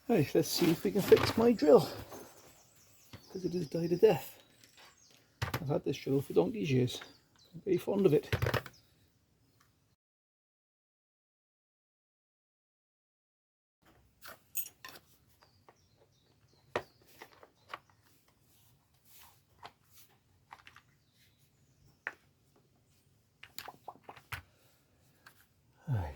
Right, let's see if we can fix my drill, because it has died a death. I've had this drill for donkey's years. I'm very fond of it. Right.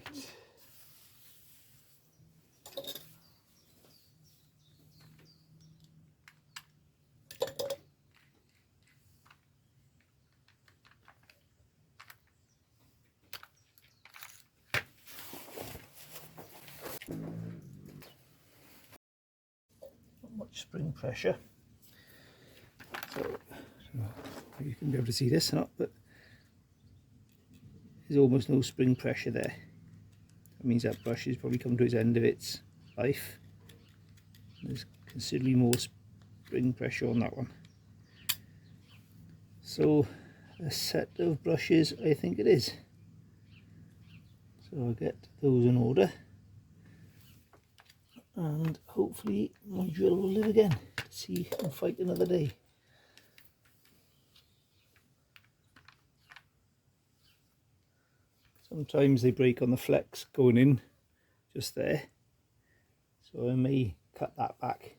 Not much spring pressure. So you can be able to see this or not, but there's almost no spring pressure there. That means that brush has probably come to its end of its life. There's considerably more spring pressure on that one. So a set of brushes, I think it is. So I'll get those in order, and hopefully my drill will live again to see and fight another day. Sometimes they break on the flex going in just there, so I may cut that back.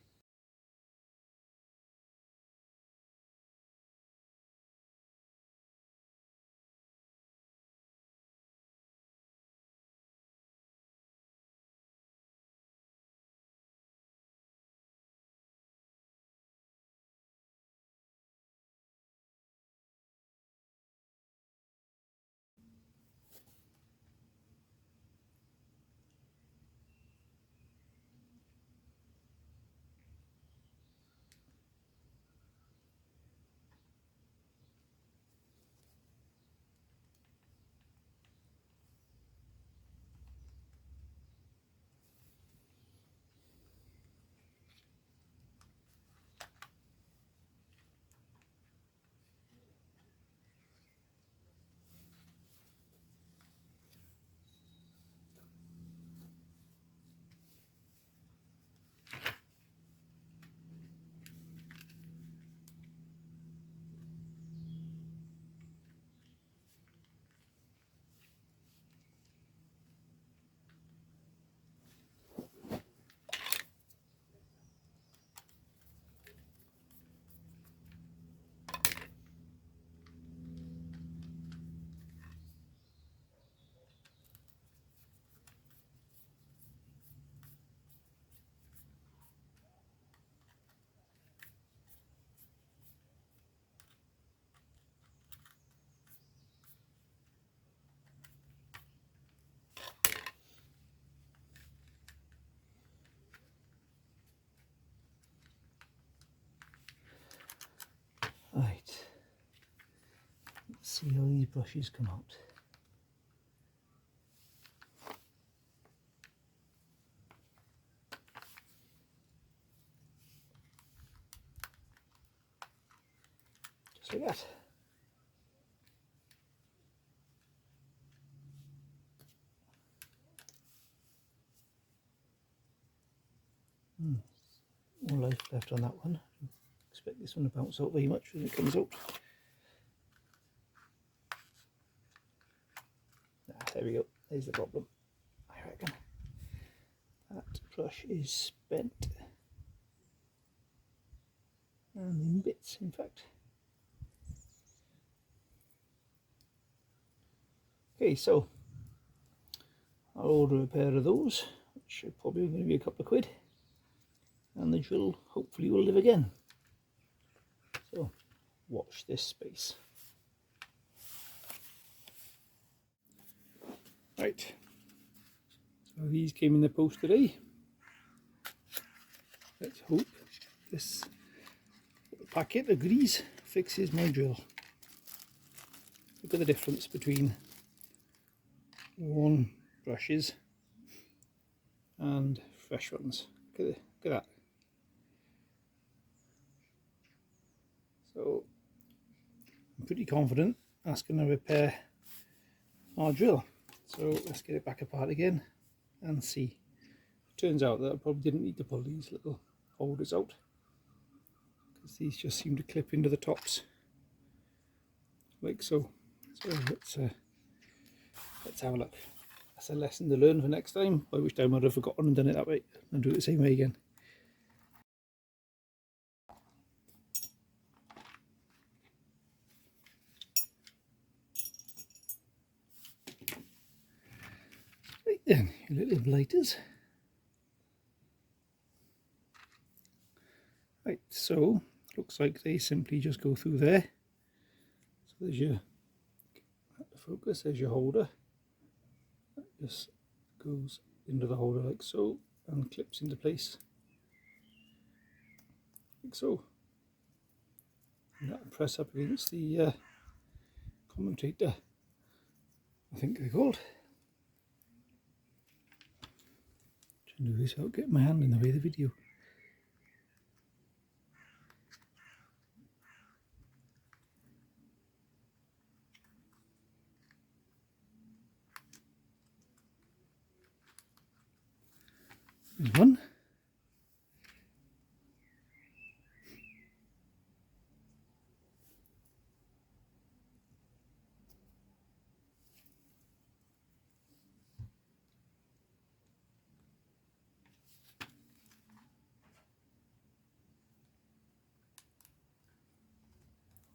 Right, let's see how these brushes come out. Just like that. More life left on that one. Expect this one to bounce out very much when it comes out. There we go, there's the problem, I reckon. That brush is spent and in bits, in fact. Okay, so I'll order a pair of those, which are probably going to be a couple of quid, and the drill hopefully will live again. So watch this space. Right, so these came in the post today. Let's hope this packet of goodies fixes my drill. Look at the difference between worn brushes and fresh ones. Look at that. So I'm pretty confident that's going to repair our drill. So let's get it back apart again and see. turns out that I probably didn't need to pull these little holders out, because these just seem to clip into the tops like so. So let's have a look. That's a lesson to learn for next time, by which time I'd have forgotten and done it that way, and do it the same way again. Right then, your little blighters. Right, so looks like they simply just go through there. So there's your focus, there's your holder. That just goes into the holder like so and clips into place like so. And that'll press up against the commutator, I think they're called. Trying to do this without getting my hand in the way of the video. There's one.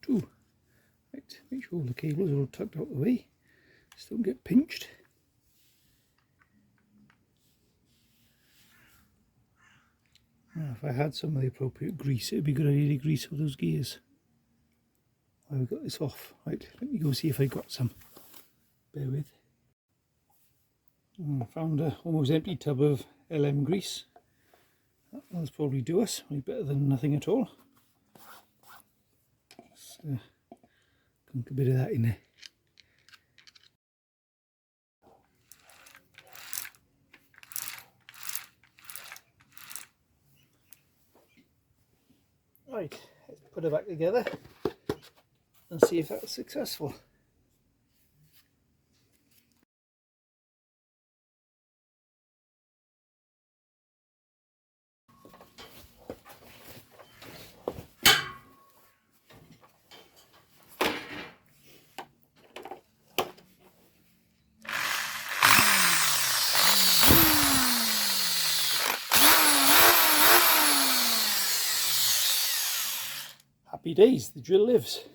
Two. Right, make sure all the cables are all tucked out the way, just don't get pinched. Now, if I had some of the appropriate grease, it would be a good idea to grease all those gears. I've got this off. Right, let me go see if I got some. Bear with. I found an almost empty tub of LM grease. That'll probably do us, way better than nothing at all. Let's gunk a bit of that in there. Right, let's put it back together and see if that's successful. Happy days, the drill lives.